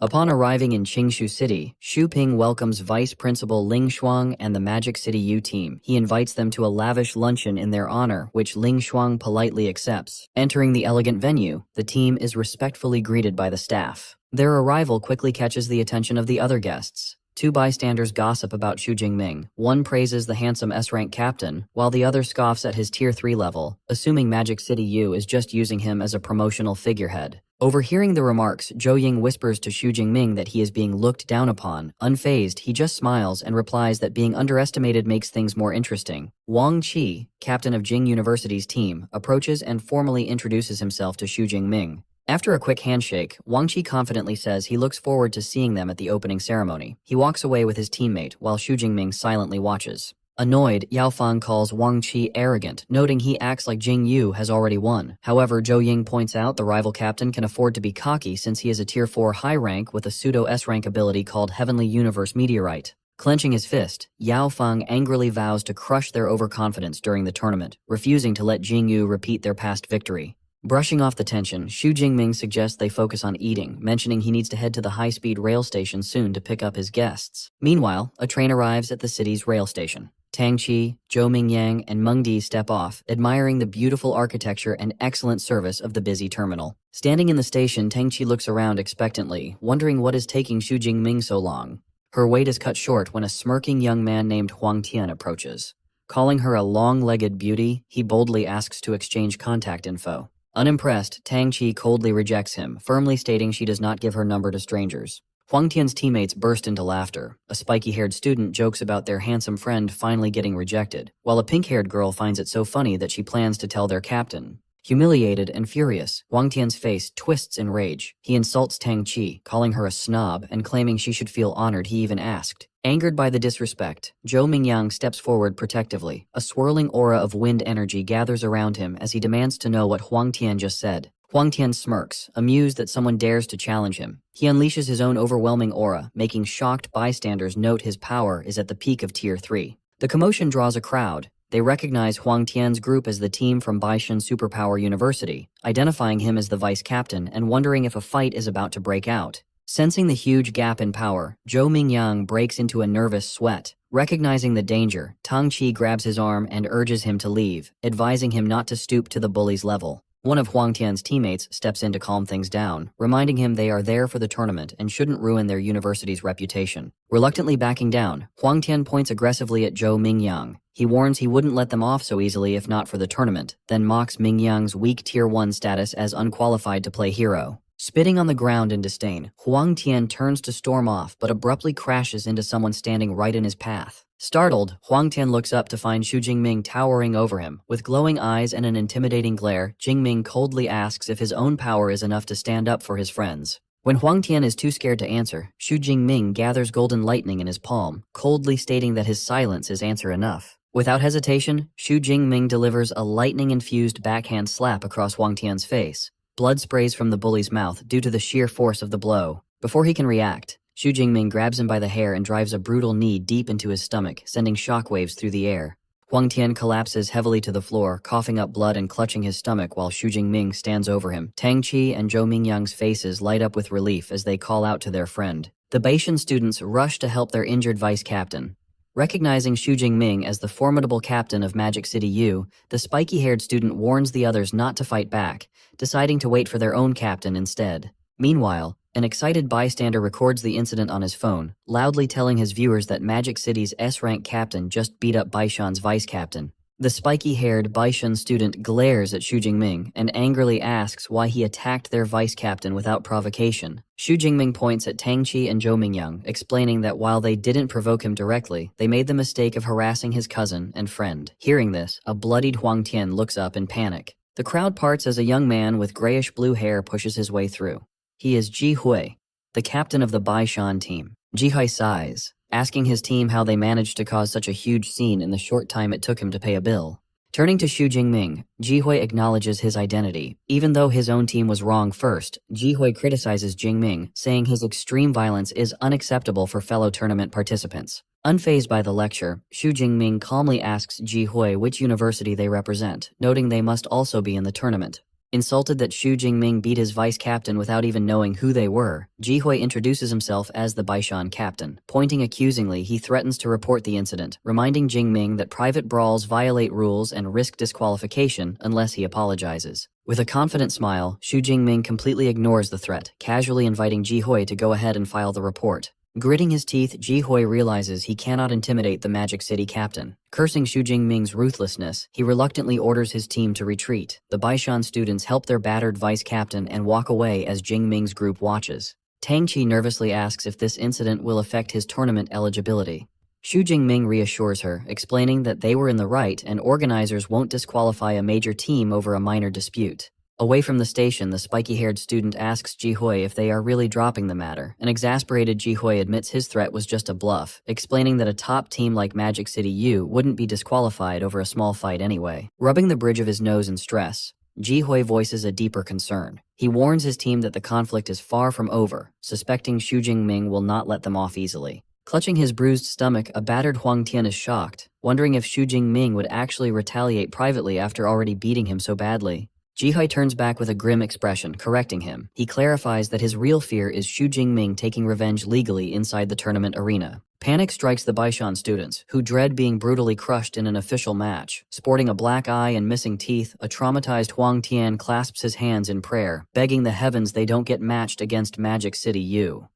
Upon arriving in Qingshu City, Xu Ping welcomes Vice Principal Ling Shuang and the Magic City U team. He invites them to a lavish luncheon in their honor, which Ling Shuang politely accepts. Entering the elegant venue, the team is respectfully greeted by the staff. Their arrival quickly catches the attention of the other guests. Two bystanders gossip about Xu Jingming. One praises the handsome S-rank captain, while the other scoffs at his Tier 3 level, assuming Magic City U is just using him as a promotional figurehead. Overhearing the remarks, Zhou Ying whispers to Xu Jingming that he is being looked down upon. Unfazed, he just smiles and replies that being underestimated makes things more interesting. Wang Qi, captain of Jing University's team, approaches and formally introduces himself to Xu Jingming. After a quick handshake, Wang Qi confidently says he looks forward to seeing them at the opening ceremony. He walks away with his teammate while Xu Jingming silently watches. Annoyed, Yao Fang calls Wang Qi arrogant, noting he acts like Jing Yu has already won. However, Zhou Ying points out the rival captain can afford to be cocky since he is a Tier 4 high rank with a pseudo-S-rank ability called Heavenly Universe Meteorite. Clenching his fist, Yao Fang angrily vows to crush their overconfidence during the tournament, refusing to let Jing Yu repeat their past victory. Brushing off the tension, Xu Jingming suggests they focus on eating, mentioning he needs to head to the high-speed rail station soon to pick up his guests. Meanwhile, a train arrives at the city's rail station. Tang Qi, Zhou Mingyang, and Meng Di step off, admiring the beautiful architecture and excellent service of the busy terminal. Standing in the station, Tang Qi looks around expectantly, wondering what is taking Xu Jingming so long. Her wait is cut short when a smirking young man named Huang Tian approaches. Calling her a long-legged beauty, he boldly asks to exchange contact info. Unimpressed, Tang Qi coldly rejects him, firmly stating she does not give her number to strangers. Huang Tian's teammates burst into laughter. A spiky-haired student jokes about their handsome friend finally getting rejected, while a pink-haired girl finds it so funny that she plans to tell their captain. Humiliated and furious, Huang Tian's face twists in rage. He insults Tang Qi, calling her a snob and claiming she should feel honored he even asked. Angered by the disrespect, Zhou Mingyang steps forward protectively. A swirling aura of wind energy gathers around him as he demands to know what Huang Tian just said. Huang Tian smirks, amused that someone dares to challenge him. He unleashes his own overwhelming aura, making shocked bystanders note his power is at the peak of Tier 3. The commotion draws a crowd. They recognize Huang Tian's group as the team from Baishan Superpower University, identifying him as the vice captain and wondering if a fight is about to break out. Sensing the huge gap in power, Zhou Mingyang breaks into a nervous sweat. Recognizing the danger, Tang Qi grabs his arm and urges him to leave, advising him not to stoop to the bully's level. One of Huang Tian's teammates steps in to calm things down, reminding him they are there for the tournament and shouldn't ruin their university's reputation. Reluctantly backing down, Huang Tian points aggressively at Zhou Mingyang. He warns he wouldn't let them off so easily if not for the tournament, then mocks Mingyang's weak Tier 1 status as unqualified to play hero. Spitting on the ground in disdain, Huang Tian turns to storm off but abruptly crashes into someone standing right in his path. Startled, Huang Tian looks up to find Xu Jingming towering over him. With glowing eyes and an intimidating glare, Jingming coldly asks if his own power is enough to stand up for his friends. When Huang Tian is too scared to answer, Xu Jingming gathers golden lightning in his palm, coldly stating that his silence is answer enough. Without hesitation, Xu Jingming delivers a lightning-infused backhand slap across Huang Tian's face. Blood sprays from the bully's mouth due to the sheer force of the blow. Before he can react, Xu Jingming grabs him by the hair and drives a brutal knee deep into his stomach, sending shockwaves through the air. Huang Tian collapses heavily to the floor, coughing up blood and clutching his stomach while Xu Jingming stands over him. Tang Qi and Zhou Mingyang's faces light up with relief as they call out to their friend. The Baishan students rush to help their injured vice captain. Recognizing Xu Jingming as the formidable captain of Magic City U, the spiky-haired student warns the others not to fight back, deciding to wait for their own captain instead. Meanwhile, an excited bystander records the incident on his phone, loudly telling his viewers that Magic City's S-rank captain just beat up Baishan's vice captain. The spiky-haired Baishan student glares at Xu Jingming and angrily asks why he attacked their vice captain without provocation. Xu Jingming points at Tang Qi and Zhou Mingyang, explaining that while they didn't provoke him directly, they made the mistake of harassing his cousin and friend. Hearing this, a bloodied Huang Tian looks up in panic. The crowd parts as a young man with grayish-blue hair pushes his way through. He is Ji Hui, the captain of the Baishan team. Ji Hui sighs, asking his team how they managed to cause such a huge scene in the short time it took him to pay a bill. Turning to Xu Jingming, Ji Hui acknowledges his identity. Even though his own team was wrong first, Ji Hui criticizes Jingming, saying his extreme violence is unacceptable for fellow tournament participants. Unfazed by the lecture, Xu Jingming calmly asks Ji Hui which university they represent, noting they must also be in the tournament. Insulted that Xu Jingming beat his vice captain without even knowing who they were, Jihui introduces himself as the Baishan captain. Pointing accusingly, he threatens to report the incident, reminding Jingming that private brawls violate rules and risk disqualification unless he apologizes. With a confident smile, Xu Jingming completely ignores the threat, casually inviting Jihui to go ahead and file the report. Gritting his teeth, Jihui realizes he cannot intimidate the Magic City captain. Cursing Xu Jingming's ruthlessness, he reluctantly orders his team to retreat. The Baishan students help their battered vice captain and walk away as Jingming's group watches. Tang Qi nervously asks if this incident will affect his tournament eligibility. Xu Jingming reassures her, explaining that they were in the right and organizers won't disqualify a major team over a minor dispute. Away from the station, the spiky-haired student asks Jihui if they are really dropping the matter. An exasperated Jihui admits his threat was just a bluff, explaining that a top team like Magic City U wouldn't be disqualified over a small fight anyway. Rubbing the bridge of his nose in stress, Jihui voices a deeper concern. He warns his team that the conflict is far from over, suspecting Xu Jingming will not let them off easily. Clutching his bruised stomach, a battered Huang Tian is shocked, wondering if Xu Jingming would actually retaliate privately after already beating him so badly. Jihui turns back with a grim expression, correcting him. He clarifies that his real fear is Xu Jingming taking revenge legally inside the tournament arena. Panic strikes the Baishan students, who dread being brutally crushed in an official match. Sporting a black eye and missing teeth, a traumatized Huang Tian clasps his hands in prayer, begging the heavens they don't get matched against Magic City U.